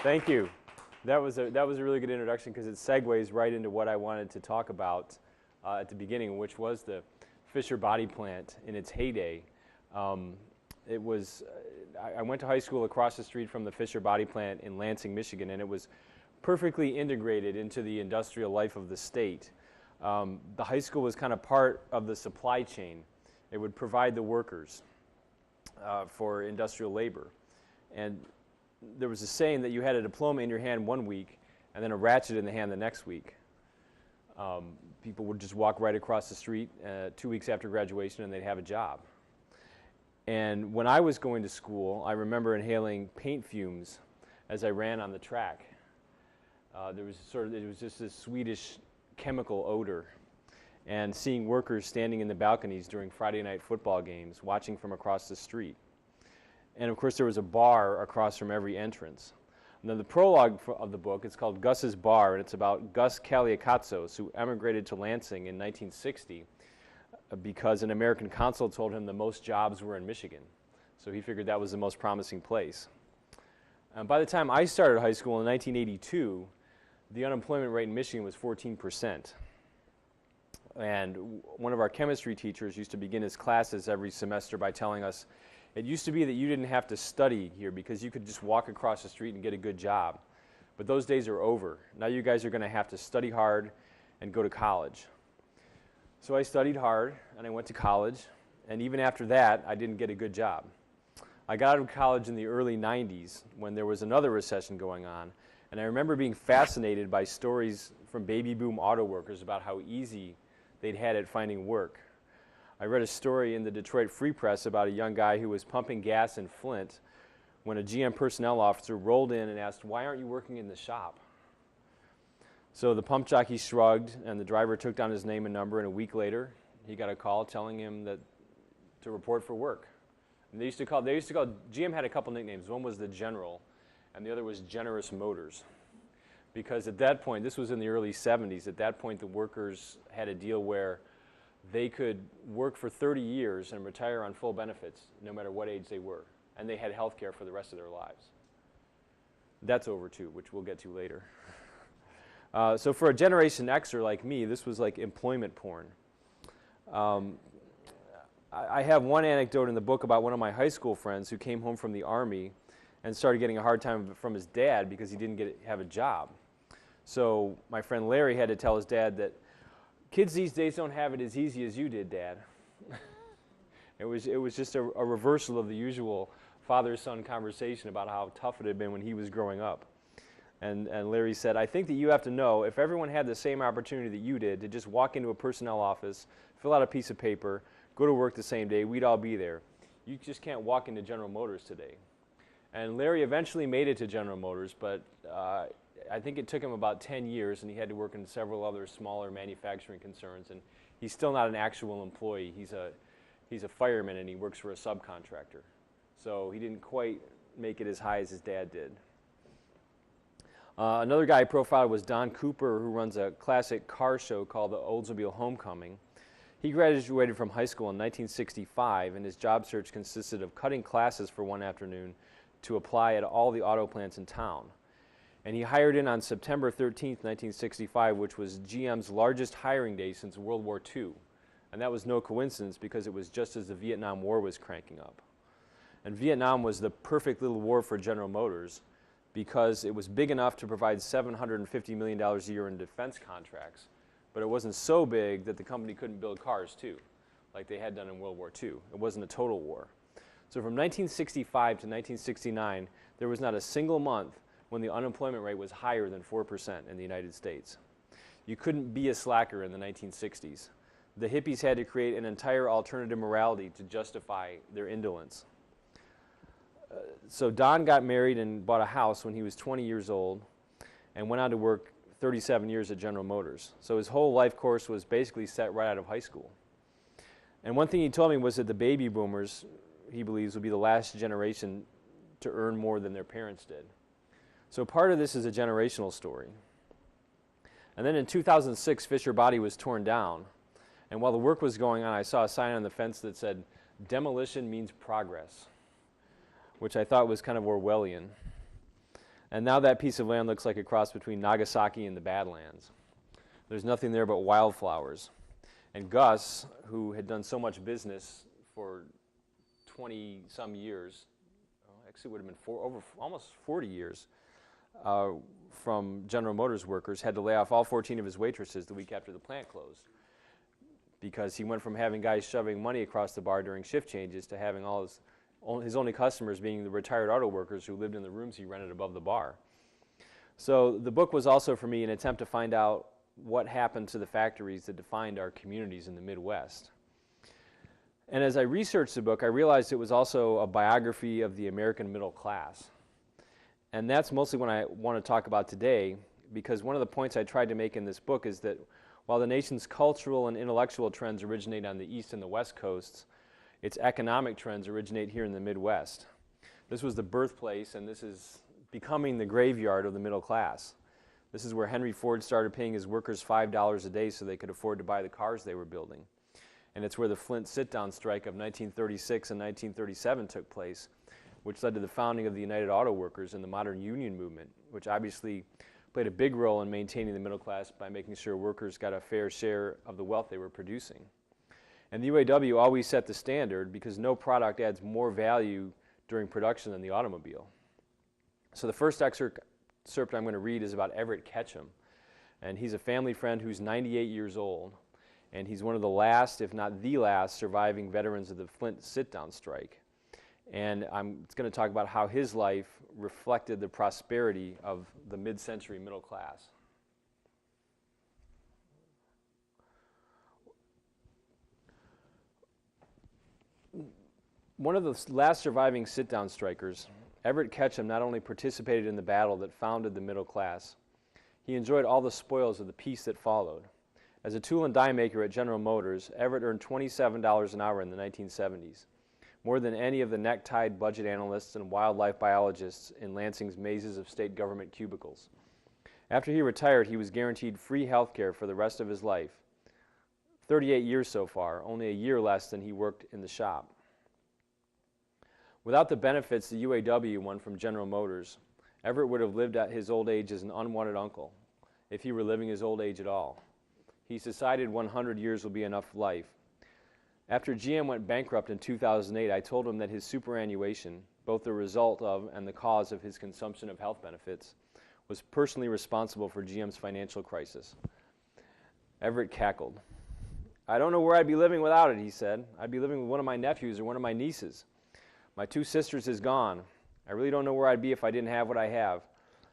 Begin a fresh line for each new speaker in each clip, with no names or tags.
Thank you. That was a really good introduction because it segues right into what I wanted to talk about at the beginning, which was the Fisher Body Plant in its heyday. I went to high school across the street from the Fisher Body Plant in Lansing, Michigan, and it was perfectly integrated into the industrial life of the state. The high school was kind of part of the supply chain. It would provide the workers for industrial labor. And there was a saying that you had a diploma in your hand one week and then a ratchet in the hand the next week. People would just walk right across the street 2 weeks after graduation and they'd have a job. And when I was going to school, I remember inhaling paint fumes as I ran on the track. It was just this Swedish chemical odor. And seeing workers standing in the balconies during Friday night football games, watching from across the street. And of course there was a bar across from every entrance. And then the prologue of the book, it's called Gus's Bar, and it's about Gus Kaliakatsos, who emigrated to Lansing in 1960 because an American consul told him the most jobs were in Michigan. So he figured that was the most promising place. And by the time I started high school in 1982, the unemployment rate in Michigan was 14%. And one of our chemistry teachers used to begin his classes every semester by telling us, it used to be that you didn't have to study here because you could just walk across the street and get a good job. But those days are over. Now you guys are going to have to study hard and go to college. So I studied hard and I went to college, and even after that I didn't get a good job. I got out of college in the early 90s when there was another recession going on, and I remember being fascinated by stories from baby boom auto workers about how easy they'd had it finding work. I read a story in the Detroit Free Press about a young guy who was pumping gas in Flint when a GM personnel officer rolled in and asked, "Why aren't you working in the shop?" So the pump jockey shrugged, and the driver took down his name and number, and a week later he got a call telling him to report for work. And they used to call GM had a couple nicknames. One was the General, and the other was Generous Motors. Because at that point, this was in the early 70s, at that point the workers had a deal where they could work for 30 years and retire on full benefits no matter what age they were. And they had health care for the rest of their lives. That's over too, which we'll get to later. So for a Generation Xer like me, this was like employment porn. I have one anecdote in the book about one of my high school friends who came home from the Army and started getting a hard time from his dad because he didn't have a job. So my friend Larry had to tell his dad that kids these days don't have it as easy as you did, Dad. It was just a reversal of the usual father-son conversation about how tough it had been when he was growing up. And Larry said, "I think that you have to know, if everyone had the same opportunity that you did to just walk into a personnel office, fill out a piece of paper, go to work the same day, we'd all be there. You just can't walk into General Motors today." And Larry eventually made it to General Motors, but I think it took him about 10 years, and he had to work in several other smaller manufacturing concerns, and he's still not an actual employee. He's a fireman, and he works for a subcontractor. So he didn't quite make it as high as his dad did. Another guy I profiled was Don Cooper, who runs a classic car show called the Oldsmobile Homecoming. He graduated from high school in 1965, and his job search consisted of cutting classes for one afternoon to apply at all the auto plants in town. And he hired in on September 13th, 1965, which was GM's largest hiring day since World War II. And that was no coincidence because it was just as the Vietnam War was cranking up. And Vietnam was the perfect little war for General Motors because it was big enough to provide $750 million a year in defense contracts, but it wasn't so big that the company couldn't build cars too, like they had done in World War II. It wasn't a total war. So from 1965 to 1969, there was not a single month when the unemployment rate was higher than 4% in the United States. You couldn't be a slacker in the 1960s. The hippies had to create an entire alternative morality to justify their indolence. So Don got married and bought a house when he was 20 years old and went on to work 37 years at General Motors. So his whole life course was basically set right out of high school. And one thing he told me was that the baby boomers, he believes, will be the last generation to earn more than their parents did. So part of this is a generational story. And then in 2006, Fisher Body was torn down. And while the work was going on, I saw a sign on the fence that said, "Demolition means progress," which I thought was kind of Orwellian. And now that piece of land looks like a cross between Nagasaki and the Badlands. There's nothing there but wildflowers. And Gus, who had done so much business for 20-some years, actually would have been almost 40 years, from General Motors workers, had to lay off all 14 of his waitresses the week after the plant closed, because he went from having guys shoving money across the bar during shift changes to having all his only customers being the retired auto workers who lived in the rooms he rented above the bar. So the book was also for me an attempt to find out what happened to the factories that defined our communities in the Midwest. And as I researched the book, I realized it was also a biography of the American middle class. And that's mostly what I want to talk about today, because one of the points I tried to make in this book is that while the nation's cultural and intellectual trends originate on the East and the West coasts, its economic trends originate here in the Midwest. This was the birthplace, and this is becoming the graveyard of the middle class. This is where Henry Ford started paying his workers $5 a day so they could afford to buy the cars they were building. And it's where the Flint sit-down strike of 1936 and 1937 took place, which led to the founding of the United Auto Workers and the modern union movement, which obviously played a big role in maintaining the middle class by making sure workers got a fair share of the wealth they were producing. And the UAW always set the standard because no product adds more value during production than the automobile. So the first excerpt I'm going to read is about Everett Ketchum. And he's a family friend who's 98 years old. And he's one of the last, if not the last, surviving veterans of the Flint sit-down strike. And I'm going to talk about how his life reflected the prosperity of the mid-century middle class. One of the last surviving sit-down strikers, Everett Ketchum not only participated in the battle that founded the middle class, he enjoyed all the spoils of the peace that followed. As a tool and die maker at General Motors, Everett earned $27 an hour in the 1970s, more than any of the neck-tied budget analysts and wildlife biologists in Lansing's mazes of state government cubicles. After he retired, he was guaranteed free health care for the rest of his life. 38 years so far, only a year less than he worked in the shop. Without the benefits the UAW won from General Motors, Everett would have lived at his old age as an unwanted uncle, if he were living his old age at all. He's decided 100 years will be enough life. After GM went bankrupt in 2008, I told him that his superannuation, both the result of and the cause of his consumption of health benefits, was personally responsible for GM's financial crisis. Everett cackled. "I don't know where I'd be living without it," he said. "I'd be living with one of my nephews or one of my nieces. My 2 sisters is gone. I really don't know where I'd be if I didn't have what I have.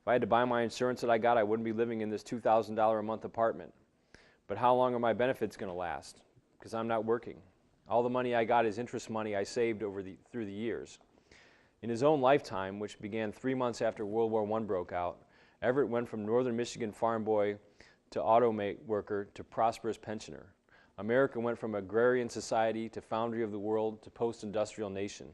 If I had to buy my insurance that I got, I wouldn't be living in this $2,000 a month apartment. But how long are my benefits going to last? Because I'm not working. All the money I got is interest money I saved through the years." In his own lifetime, which began 3 months after World War I broke out, Everett went from northern Michigan farm boy to auto worker to prosperous pensioner. America went from agrarian society to foundry of the world to post-industrial nation.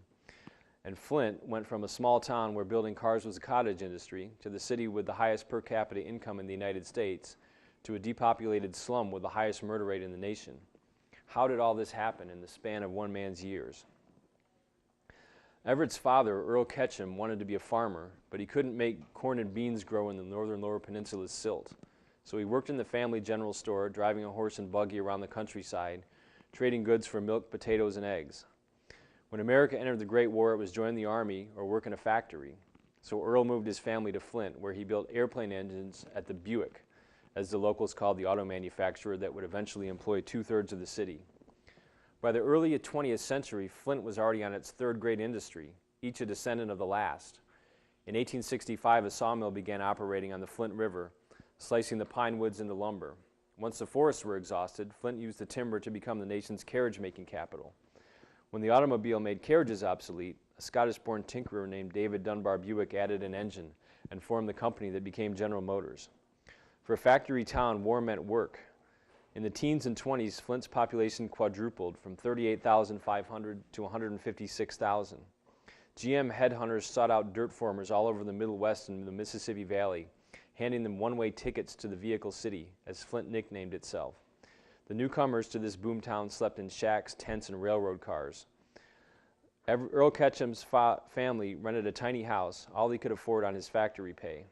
And Flint went from a small town where building cars was a cottage industry to the city with the highest per capita income in the United States to a depopulated slum with the highest murder rate in the nation. How did all this happen in the span of one man's years? Everett's father, Earl Ketchum, wanted to be a farmer, but he couldn't make corn and beans grow in the northern Lower Peninsula's silt. So he worked in the family general store, driving a horse and buggy around the countryside, trading goods for milk, potatoes, and eggs. When America entered the Great War, it was join the Army or work in a factory. So Earl moved his family to Flint, where he built airplane engines at the Buick, as the locals called the auto manufacturer that would eventually employ 2/3 of the city. By the early 20th century, Flint was already on its third great industry, each a descendant of the last. In 1865, a sawmill began operating on the Flint River, slicing the pine woods into lumber. Once the forests were exhausted, Flint used the timber to become the nation's carriage-making capital. When the automobile made carriages obsolete, a Scottish-born tinkerer named David Dunbar Buick added an engine and formed the company that became General Motors. For a factory town, war meant work. In the teens and 20s, Flint's population quadrupled from 38,500 to 156,000. GM headhunters sought out dirt formers all over the Middle West and the Mississippi Valley, handing them one-way tickets to the vehicle city, as Flint nicknamed itself. The newcomers to this boomtown slept in shacks, tents, and railroad cars. Earl Ketchum's family rented a tiny house, all he could afford on his factory pay.